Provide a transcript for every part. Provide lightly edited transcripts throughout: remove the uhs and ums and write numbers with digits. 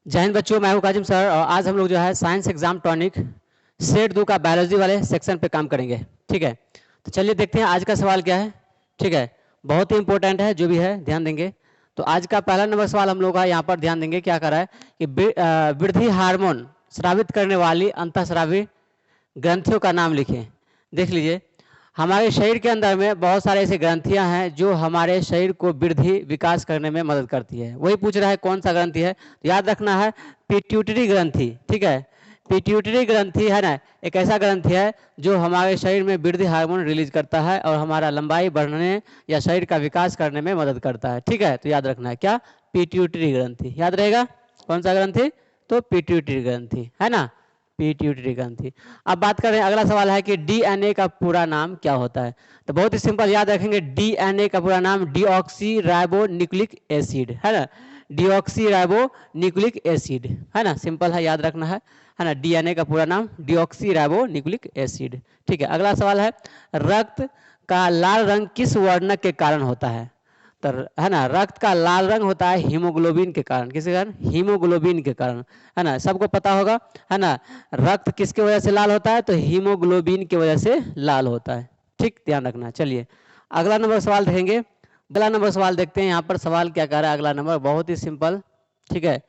जय हिंद बच्चों, मैं हूं काजिम सर और आज हम लोग जो है साइंस एग्जाम टॉनिक सेट 2 का बायोलॉजी वाले सेक्शन पे काम करेंगे। ठीक है, तो चलिए देखते हैं आज का सवाल क्या है। ठीक है, बहुत ही इंपॉर्टेंट है, जो भी है ध्यान देंगे। तो आज का पहला नंबर सवाल हम लोग का यहाँ पर ध्यान देंगे, क्या कर रहा है कि वृद्धि हार्मोन स्रावित करने वाली अंतःस्रावी ग्रंथियों का नाम लिखें। देख लीजिए, हमारे शरीर के अंदर में बहुत सारे ऐसे ग्रंथियां हैं जो हमारे शरीर को वृद्धि विकास करने में मदद करती है। वही पूछ रहा है कौन सा ग्रंथि है, तो याद रखना है पिट्यूटरी ग्रंथि। ठीक है, पिट्यूटरी ग्रंथि है ना, एक ऐसा ग्रंथि है जो हमारे शरीर में वृद्धि हार्मोन रिलीज करता है और हमारा लंबाई बढ़ने या शरीर का विकास करने में मदद करता है। ठीक है, तो याद रखना है क्या, पिट्यूटरी ग्रंथि। याद रहेगा कौन सा ग्रंथि, तो पिट्यूटरी ग्रंथि है ना, पिट्यूटरी ग्रंथि। अब बात करें, अगला सवाल है कि डीएनए का पूरा नाम क्या होता है। तो बहुत ही सिंपल याद रखेंगे, डीएनए का पूरा नाम डीऑक्सी राइबो न्यूक्लिक एसिड है ना, डीऑक्सी राइबो न्यूक्लिक एसिड है ना, सिंपल है, याद रखना है ना। डीएनए का पूरा नाम डीऑक्सी राइबो न्यूक्लिक एसिड। ठीक है, अगला सवाल है, रक्त का लाल रंग किस वर्णक के कारण होता है। तो है ना, रक्त का लाल रंग होता है हीमोग्लोबिन के कारण। किसके कारण, हीमोग्लोबिन के कारण, है ना, सबको पता होगा है ना। रक्त किसके वजह से लाल होता है, तो हीमोग्लोबिन की वजह से लाल होता है। ठीक, ध्यान रखना। चलिए अगला नंबर सवाल देखेंगे। अगला नंबर सवाल देखते हैं, यहाँ पर सवाल क्या कह रहा है। अगला नंबर बहुत ही सिंपल। ठीक है,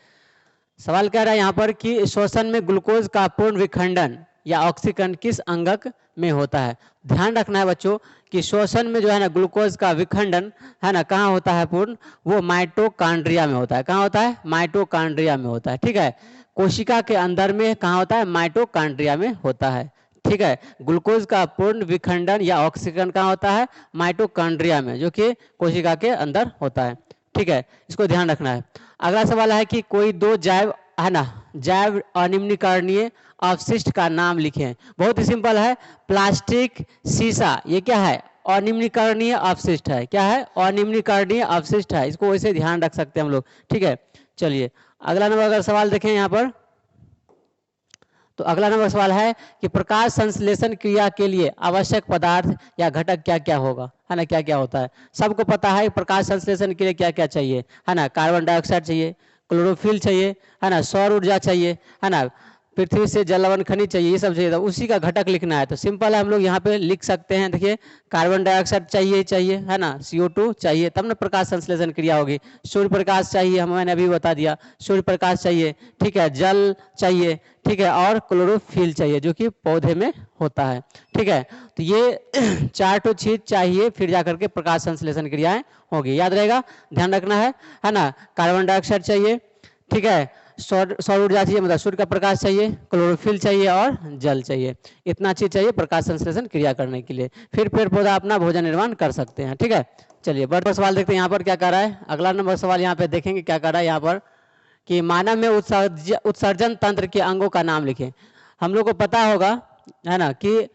सवाल कह रहा है यहाँ पर कि श्वसन में ग्लूकोज का पूर्ण विखंडन या ऑक्सीकरण किस अंगक में होता है। ध्यान रखना है बच्चों कि श्वसन में जो है ना ग्लूकोज का विखंडन है ना कहाँ होता है पूर्ण, वो माइटोकॉन्ड्रिया में होता है। कहाँ होता है, माइटोकॉन्ड्रिया में होता है। ठीक है, कोशिका के अंदर में कहाँ होता है, माइटोकॉन्ड्रिया में होता है। ठीक है, ग्लूकोज का पूर्ण विखंडन या ऑक्सीकरण कहाँ होता है, माइटोकॉन्ड्रिया में, जो कि कोशिका के अंदर होता है। ठीक है, इसको ध्यान रखना है। अगला सवाल है कि कोई दो जैव है ना, जैव अनिम्नीकरणीय अवशिष्ट का नाम लिखें। बहुत ही सिंपल है, प्लास्टिक, शीशा, ये क्या है, अनिम्नीकरणीय अवशिष्ट है। क्या है, अनिम्नीकरणीय अवशिष्ट है, इसको वैसे ध्यान रख सकते हैं हम लोग। ठीक है, चलिए अगला नंबर अगर सवाल देखें यहाँ पर, तो अगला नंबर सवाल है कि प्रकाश संश्लेषण क्रिया के लिए आवश्यक पदार्थ या घटक क्या क्या होगा, है ना, क्या क्या होता है। सबको पता है प्रकाश संश्लेषण के लिए क्या क्या चाहिए, है ना, कार्बन डाइऑक्साइड चाहिए, क्लोरोफिल चाहिए, है ना, सौर ऊर्जा चाहिए, है ना, पृथ्वी से जल लवण खनिज चाहिए, ये सब चाहिए। तो उसी का घटक लिखना है, तो सिंपल है, हम लोग यहाँ पे लिख सकते हैं। देखिए, कार्बन डाइऑक्साइड चाहिए है ना, CO2 चाहिए, तब ना प्रकाश संश्लेषण क्रिया होगी। सूर्य प्रकाश चाहिए, मैंने अभी बता दिया, सूर्य प्रकाश चाहिए। ठीक है, जल चाहिए। ठीक है, और क्लोरोफिल चाहिए जो कि पौधे में होता है। ठीक है, तो ये 4 चीज चाहिए, फिर जाकर के प्रकाश संश्लेषण क्रियाएं होगी। याद रहेगा, ध्यान रखना है ना। कार्बन डाइऑक्साइड चाहिए, ठीक है, सौर ऊर्जा चाहिए, मतलब सूर्य का प्रकाश चाहिए, क्लोरोफिल चाहिए और जल चाहिए। इतना चीज चाहिए प्रकाश संश्लेषण क्रिया करने के लिए, फिर पेड़ पौधा अपना भोजन निर्माण कर सकते हैं। ठीक है, चलिए बढ़ते सवाल देखते हैं यहाँ पर क्या कर रहा है। अगला नंबर सवाल यहाँ पे देखेंगे क्या कर रहा है यहाँ पर कि मानव में उत्सर्जन तंत्र के अंगों का नाम लिखें। हम लोग को पता होगा है ना कि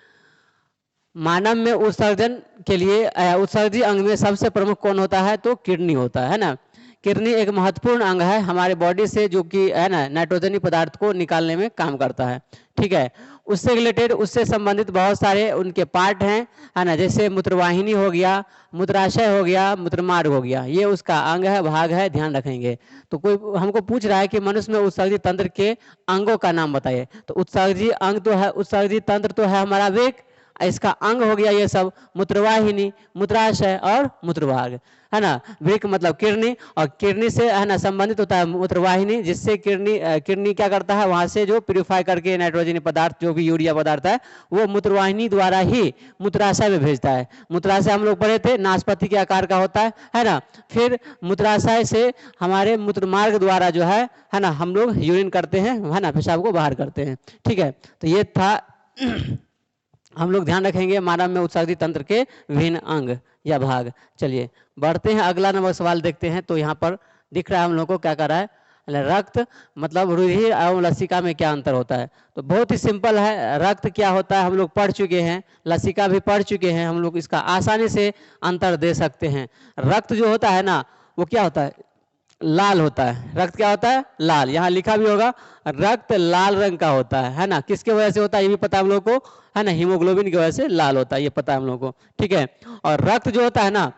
मानव में उत्सर्जन के लिए उत्सर्जी अंग में सबसे प्रमुख कौन होता है, तो किडनी होता है ना। किडनी एक महत्वपूर्ण अंग है हमारे बॉडी से, जो कि है ना नाइट्रोजनी पदार्थ को निकालने में काम करता है। ठीक है, उससे रिलेटेड, उससे संबंधित बहुत सारे उनके पार्ट हैं, है ना, जैसे मूत्रवाहिनी हो गया, मूत्राशय हो गया, मूत्रमार्ग हो गया, ये उसका अंग है, भाग है, ध्यान रखेंगे। तो कोई हमको पूछ रहा है कि मनुष्य में उत्सर्जी तंत्र के अंगों का नाम बताइए, तो उत्सर्जी अंग तो है, उत्सर्जी तंत्र तो है हमारा वेग, इसका अंग हो गया ये सब, मूत्रवाहिनी, मूत्राशय और मूत्रभाग, है ना। वृक्क मतलब किडनी, और किडनी से है ना संबंधित होता है मूत्रवाहिनी, जिससे किडनी क्या करता है, वहां से जो प्यूरिफाई करके नाइट्रोजन पदार्थ, जो भी यूरिया पदार्थ है, वो मूत्रवाहिनी द्वारा ही मूत्राशय में भेजता है। मूत्राशय हम लोग पढ़े थे, नाशपाती के आकार का होता है ना। फिर मूत्राशय से हमारे मूत्रमार्ग द्वारा जो है ना, हम लोग यूरिन करते हैं, है ना, पेशाब को बाहर करते हैं। ठीक है, तो ये था हम लोग ध्यान रखेंगे मानव में उत्सर्जी तंत्र के विभिन्न अंग या भाग। चलिए बढ़ते हैं, अगला नंबर सवाल देखते हैं। तो यहाँ पर दिख रहा है हम लोग को क्या कर रहा है, रक्त मतलब रुधिर एवं लसिका में क्या अंतर होता है। तो बहुत ही सिंपल है, रक्त क्या होता है हम लोग पढ़ चुके हैं, लसिका भी पढ़ चुके हैं हम लोग, इसका आसानी से अंतर दे सकते हैं। रक्त जो होता है ना, वो क्या होता है, लाल होता है। रक्त क्या होता है, लाल, यहाँ लिखा भी होगा, रक्त लाल रंग का होता है ना। किसके वजह से होता है, ये भी पता है हम लोग को, है ना, हीमोग्लोबिन की वजह से लाल होता है, ये पता है हम लोग को। ठीक है, और रक्त जो होता है ना,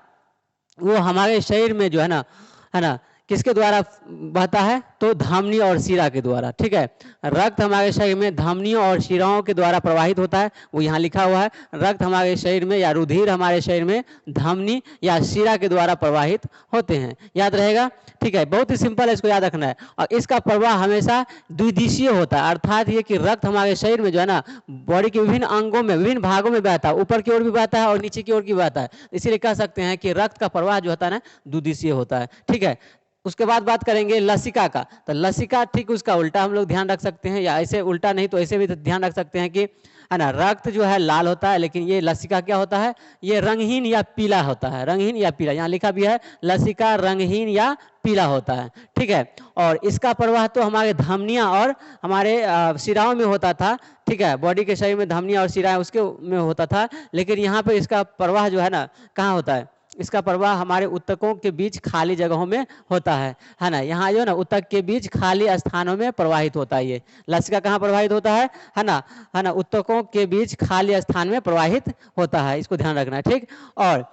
वो हमारे शरीर में जो है ना किसके द्वारा बहता है? तो धमनी और शिरा के द्वारा। ठीक है, रक्त हमारे शरीर में धमनियों और शिराओं के द्वारा प्रवाहित होता है, वो यहाँ लिखा हुआ है। रक्त हमारे शरीर में या रुधिर हमारे शरीर में धमनी या शिरा के द्वारा प्रवाहित होते हैं, याद रहेगा। ठीक है, बहुत ही सिंपल है, इसको याद रखना है। और इसका प्रवाह हमेशा द्विदिशीय होता है, अर्थात ये कि रक्त हमारे शरीर में जो है ना बॉडी के विभिन्न अंगों में, विभिन्न भागों में बहता है, ऊपर की ओर भी बहता है और नीचे की ओर भी बहता है। इसीलिए कह सकते हैं कि रक्त का प्रवाह जो होता है ना द्विदिशीय होता है। ठीक है, उसके बाद बात करेंगे लसिका का। तो लसिका ठीक उसका उल्टा हम लोग ध्यान रख सकते हैं, या ऐसे उल्टा नहीं तो ऐसे भी ध्यान रख सकते हैं कि है ना, रक्त जो है लाल होता है, लेकिन ये लसिका क्या होता है? ये रंगहीन या पीला होता है, रंगहीन या पीला। यहाँ लिखा भी है लसिका रंगहीन या पीला होता है। ठीक है, और इसका प्रवाह तो हमारे धमनियाँ और हमारे शिराओं में होता था। ठीक है, बॉडी के शरीर में धमनियाँ और शिराएं उसके में होता था, लेकिन यहाँ पे इसका प्रवाह जो है ना कहाँ होता है? इसका प्रवाह हमारे उत्तकों के बीच खाली जगहों में होता है ना। यहाँ जो है ना उत्तक के बीच खाली स्थानों में प्रवाहित होता है। ये लसिका कहाँ प्रवाहित होता है ना? उत्तकों के बीच खाली स्थान में प्रवाहित होता है, इसको ध्यान रखना है। ठीक, और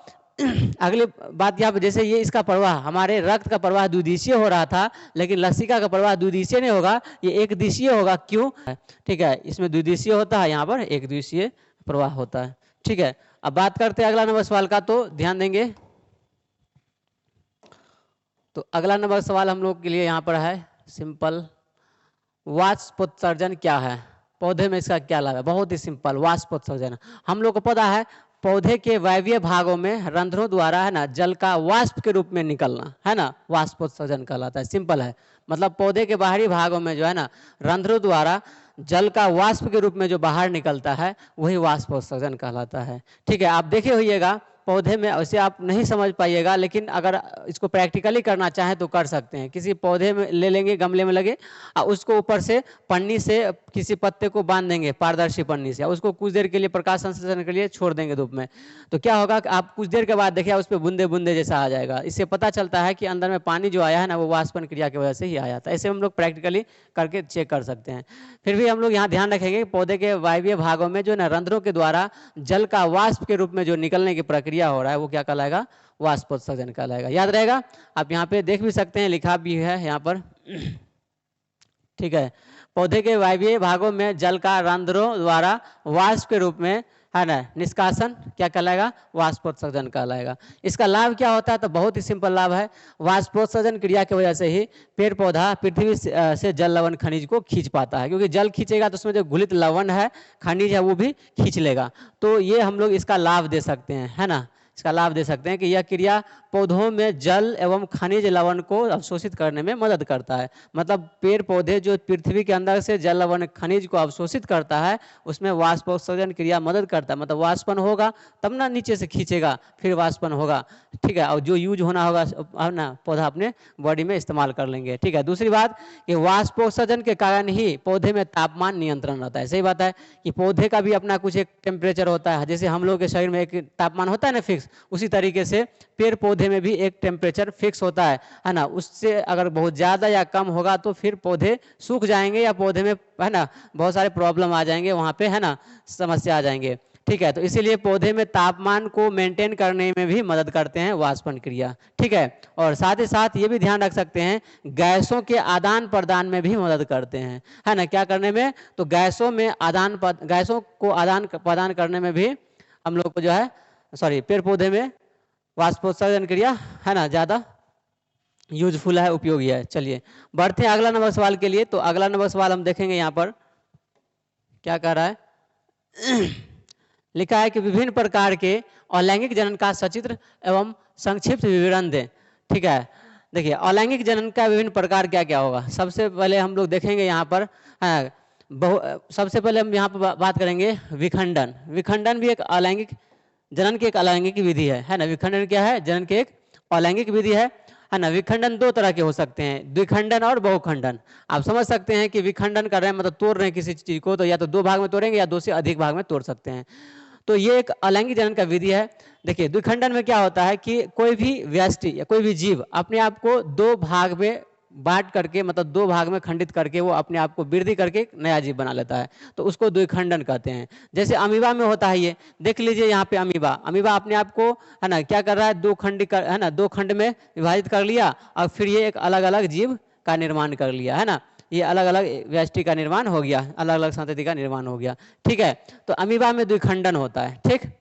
अगली बात यहाँ पर, जैसे ये इसका प्रवाह, हमारे रक्त का प्रवाह द्विदिशीय हो रहा था, लेकिन लसिका का प्रवाह द्विदिशीय नहीं होगा, ये एक दिशीय होगा। क्यों? ठीक है, इसमें द्विदिशीय होता है, यहाँ पर एक दिशीय प्रवाह होता है। ठीक है, अब बात करते हैं अगला नंबर सवाल का, तो ध्यान देंगे। तो अगला नंबर सवाल हम लोग के लिए यहाँ पर है सिंपल, वाष्पोत्सर्जन क्या है? पौधे में इसका क्या लाभ है? बहुत ही सिंपल, वाष्पोत्सर्जन। हम लोग को पता है पौधे के वायवीय भागों में रंध्रों द्वारा है ना जल का वाष्प के रूप में निकलना, है ना, वाष्पोत्सर्जन कहलाता है। सिंपल है, मतलब पौधे के बाहरी भागों में जो है ना रंध्रों द्वारा जल का वाष्प के रूप में जो बाहर निकलता है वही वाष्पोत्सर्जन कहलाता है। ठीक है, आप देखे होइएगा पौधे में, वैसे आप नहीं समझ पाइएगा, लेकिन अगर इसको प्रैक्टिकली करना चाहें तो कर सकते हैं। किसी पौधे में ले लेंगे, गमले में लगे, और उसको ऊपर से पन्नी से किसी पत्ते को बांध देंगे, पारदर्शी पन्नी से, उसको कुछ देर के लिए प्रकाश संश्लेषण के लिए छोड़ देंगे धूप में। तो क्या होगा कि आप कुछ देर के बाद देखिए उस पर बूंदे बूंदे जैसा आ जाएगा। इससे पता चलता है कि अंदर में पानी जो आया है ना वो वाष्पन क्रिया की वजह से ही आया था। ऐसे हम लोग प्रैक्टिकली करके चेक कर सकते हैं। फिर भी हम लोग यहाँ ध्यान रखेंगे पौधे के वायवीय भागों में जो ना रंध्रों के द्वारा जल का वाष्प के रूप में जो निकलने की प्रक्रिया हो रहा है वो क्या कहलाएगा? वाष्पोत्सर्जन कहलाएगा। याद रहेगा, आप यहाँ पे देख भी सकते हैं, लिखा भी है यहाँ पर। ठीक है, पौधे के वायवीय भागों में जल का रंध्रों द्वारा वाष्प के रूप में है ना निष्कासन क्या कहलाएगा? वाष्पोत्सर्जन कहलाएगा। इसका लाभ क्या होता है? तो बहुत ही सिंपल लाभ है। वाष्पोत्सर्जन क्रिया की वजह से ही पेड़ पौधा पृथ्वी से जल लवण खनिज को खींच पाता है, क्योंकि जल खींचेगा तो उसमें जो घुलित लवण है, खनिज है, वो भी खींच लेगा। तो ये हम लोग इसका लाभ दे सकते हैं, है ना, इसका लाभ दे सकते हैं कि यह क्रिया पौधों में जल एवं खनिज लवण को अवशोषित करने में मदद करता है। मतलब पेड़ पौधे जो पृथ्वी के अंदर से जल लवण खनिज को अवशोषित करता है, उसमें वाष्पोत्सर्जन क्रिया मदद करता है। मतलब वाष्पन होगा तब ना नीचे से खींचेगा, फिर वाष्पन होगा। ठीक है, और जो यूज होना होगा ना पौधा अपने बॉडी में इस्तेमाल कर लेंगे। ठीक है, दूसरी बात कि वाष्पोत्सर्जन के कारण ही पौधे में तापमान नियंत्रण रहता है। सही बात है कि पौधे का भी अपना कुछ एक टेम्परेचर होता है, जैसे हम लोग के शरीर में एक तापमान होता है ना फिक्स, उसी तरीके से पेड़ पौधे में भी एक टेम्परेचर फिक्स होता है ना। उससे अगर बहुत ज़्यादा या कम होगा तो फिर पौधे सूख जाएंगे, या पौधे में है ना बहुत सारे प्रॉब्लम आ जाएंगे, वहाँ पे है ना समस्या आ जाएंगे। ठीक है, तो इसीलिए पौधे में तापमान को मेंटेन करने में भी मदद करते हैं वाष्पन क्रिया। ठीक है, और साथ ही साथ ये भी ध्यान रख सकते हैं गैसों के आदान प्रदान में भी मदद करते हैं, है ना। क्या करने में? तो गैसों को आदान प्रदान करने में भी हम लोग को जो है पेड़ पौधे में वाष्पोत्सर्जन क्रिया है ना ज़्यादा यूजफुल है, उपयोगी है। चलिए बढ़ते हैं अगला नंबर सवाल के लिए। तो अगला नंबर सवाल हम देखेंगे यहाँ पर क्या कह रहा है। लिखा है कि विभिन्न प्रकार के अलैंगिक जनन का सचित्र एवं संक्षिप्त विवरण दें। ठीक है, देखिए अलैंगिक जनन का विभिन्न प्रकार क्या क्या होगा। सबसे पहले हम लोग देखेंगे यहाँ पर सबसे पहले हम यहाँ पर बात करेंगे विखंडन। विखंडन भी एक अलैंगिक जनन की एक अलैंगिक विधि है ना। विखंडन क्या है? जनन की एक अलैंगिक विधि है ना। विखंडन दो तरह के हो सकते हैं, द्विखंडन और बहुखंडन। आप समझ सकते हैं कि विखंडन कर रहे हैं मतलब तोड़ रहे हैं किसी चीज को, तो या तो दो भाग में तोड़ेंगे या दो से अधिक भाग में तोड़ सकते हैं। तो ये एक अलैंगिक जनन का विधि है। देखिए द्विखंडन में क्या होता है कि कोई भी व्यष्टि या कोई भी जीव अपने आप को दो भाग में बांट करके मतलब दो भाग में खंडित करके वो अपने आप को वृद्धि करके एक नया जीव बना लेता है, तो उसको द्विखंडन कहते हैं। जैसे अमीबा में होता है, ये देख लीजिए यहाँ पे अमीबा अमीबा अपने आप को है ना क्या कर रहा है, दो खंड कर है ना, दो खंड में विभाजित कर लिया और फिर ये एक अलग अलग जीव का निर्माण कर लिया है ना, ये अलग अलग व्यष्टि का निर्माण हो गया, अलग अलग संतति का निर्माण हो गया। ठीक है, तो अमीबा में द्विखंडन होता है। ठीक,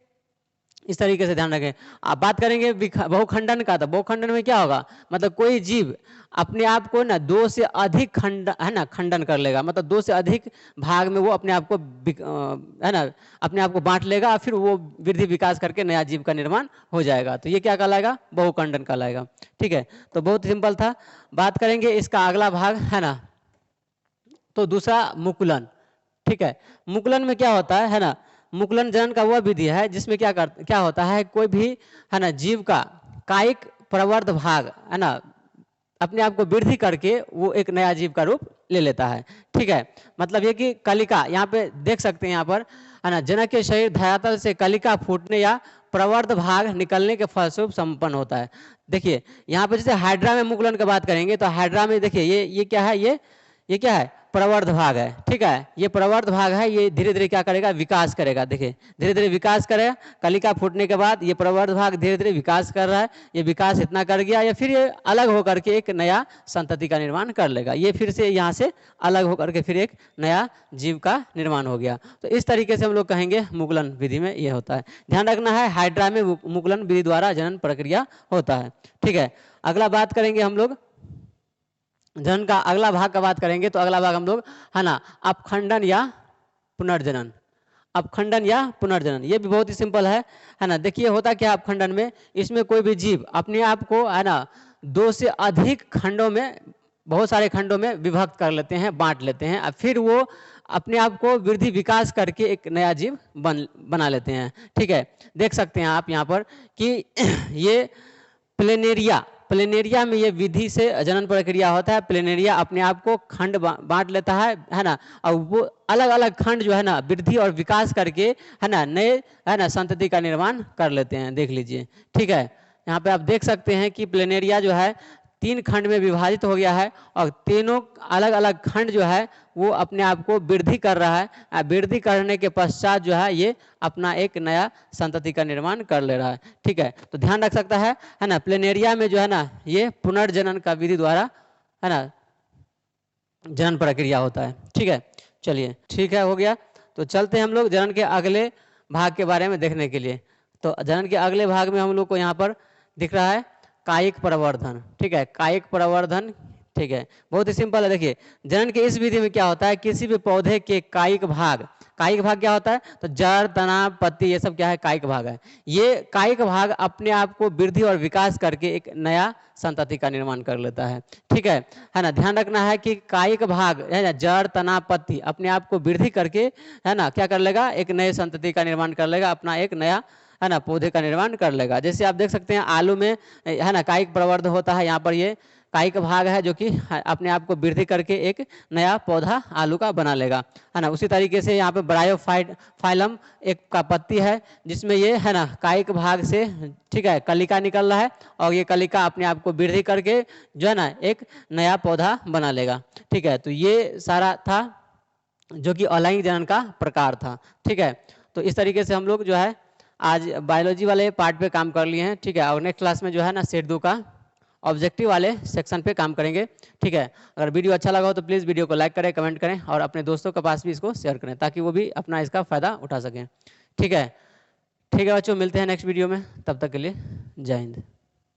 इस तरीके से ध्यान रखें। आप बात करेंगे बहुखंडन का, तो बहुखंडन में क्या होगा, मतलब कोई जीव अपने आप को ना दो से अधिक खंड है ना खंडन कर लेगा, मतलब दो से अधिक भाग में वो अपने आप को है ना अपने आप को बांट लेगा और फिर वो वृद्धि विकास करके नया जीव का निर्माण हो जाएगा, तो ये क्या कहलाएगा, बहुखंडन कहलाएगा। ठीक है, तो बहुत सिंपल था। बात करेंगे इसका अगला भाग है ना, तो दूसरा मुकुलन। ठीक है, मुकुलन में क्या होता है ना, मुकुलन जनन का वह विधि है जिसमें क्या होता है, कोई भी है ना जीव का कायिक प्रवर्ध भाग है ना अपने आप को वृद्धि करके वो एक नया जीव का रूप ले लेता है। ठीक है, मतलब ये कि कलिका, यहाँ पे देख सकते हैं यहाँ पर है ना, जनक के शरीर धरातल से कलिका फूटने या प्रवर्ध भाग निकलने के फलस्वरूप संपन्न होता है। देखिए यहाँ पे जैसे हाइड्रा में मुकुलन की बात करेंगे, तो हाइड्रा में देखिए ये क्या है, ये क्या है, प्रवर्ध भाग है। ठीक है, ये प्रवर्ध भाग है, ये धीरे धीरे क्या करेगा, विकास करेगा। देखिए धीरे धीरे विकास करेगा, कलिका फूटने के बाद ये प्रवर्ध भाग धीरे धीरे विकास कर रहा है, ये विकास इतना कर गया, या फिर ये अलग होकर के एक नया संतति का निर्माण कर लेगा, ये फिर से यहाँ से अलग होकर के फिर एक नया जीव का निर्माण हो गया। तो इस तरीके से हम लोग कहेंगे मुकुलन विधि में ये होता है। ध्यान रखना है, हाइड्रा में मुकुलन विधि द्वारा जनन प्रक्रिया होता है। ठीक है, अगला बात करेंगे हम लोग जनन का अगला भाग का बात करेंगे, तो अगला भाग हम लोग है ना अपखंडन या पुनर्जनन। अपखंडन या पुनर्जनन ये भी बहुत ही सिंपल है ना। देखिए होता क्या है अपखंडन में, इसमें कोई भी जीव अपने आप को है ना दो से अधिक खंडों में, बहुत सारे खंडों में विभक्त कर लेते हैं, बांट लेते हैं, और फिर वो अपने आप को वृद्धि विकास करके एक नया जीव बना लेते हैं। ठीक है, देख सकते हैं आप यहाँ पर कि ये प्लेनेरिया में ये विधि से जनन प्रक्रिया होता है। प्लेनेरिया अपने आप को खंड बांट लेता है ना, और वो अलग अलग खंड जो है ना वृद्धि और विकास करके है ना नए है ना संतति का निर्माण कर लेते हैं। देख लीजिए, ठीक है, यहाँ पे आप देख सकते हैं कि प्लेनेरिया जो है 3 खंड में विभाजित हो गया है, और तीनों अलग अलग खंड जो है वो अपने आप को वृद्धि कर रहा है। वृद्धि करने के पश्चात जो है ये अपना एक नया संतति का निर्माण कर ले रहा है। ठीक है, तो ध्यान रख सकता है ना, प्लेनेरिया में जो है ना ये पुनर्जनन का विधि द्वारा है ना जनन प्रक्रिया होता है। ठीक है, चलिए ठीक है, हो गया। तो चलते हैं हम लोग जनन के अगले भाग के बारे में देखने के लिए। तो जनन के अगले भाग में हम लोग को यहाँ पर दिख रहा है कायिक प्रवर्धन। ठीक है, कायिक प्रवर्धन। ठीक है, बहुत ही सिंपल है। देखिए जनन के इस विधि में क्या होता है, किसी भी पौधे के कायिक भाग क्या होता है, तो जड़, तना, पत्ती, ये सब क्या है, कायिक भाग है। ये कायिक भाग अपने आप को वृद्धि और विकास करके एक नया संतति का निर्माण कर लेता है। ठीक है ना, ध्यान रखना है कि कायिक भाग है ना, जड़, तना, पत्ती अपने आप को वृद्धि करके है ना क्या कर लेगा, एक नए संतति का निर्माण कर लेगा, अपना एक नया है ना पौधे का निर्माण कर लेगा। जैसे आप देख सकते हैं आलू में है ना कायिक प्रवर्धन होता है, यहाँ पर ये कायिक भाग है जो कि अपने आप को वृद्धि करके एक नया पौधा आलू का बना लेगा, है ना। उसी तरीके से यहाँ पे ब्रायोफाइलम एक का पत्ती है जिसमें ये है ना कायिक भाग से ठीक है कलिका निकल रहा है, और ये कलिका अपने आप को वृद्धि करके जो है ना एक नया पौधा बना लेगा। ठीक है, तो ये सारा था जो कि अलैंगिक जनन का प्रकार था। ठीक है, तो इस तरीके से हम लोग जो है आज बायोलॉजी वाले पार्ट पे काम कर लिए हैं। ठीक है, और नेक्स्ट क्लास में जो है ना सेट 2 का ऑब्जेक्टिव वाले सेक्शन पे काम करेंगे। ठीक है, अगर वीडियो अच्छा लगा हो तो प्लीज़ वीडियो को लाइक करें, कमेंट करें, और अपने दोस्तों के पास भी इसको शेयर करें ताकि वो भी अपना इसका फ़ायदा उठा सकें। ठीक है बच्चों, मिलते हैं नेक्स्ट वीडियो में, तब तक के लिए जय हिंद।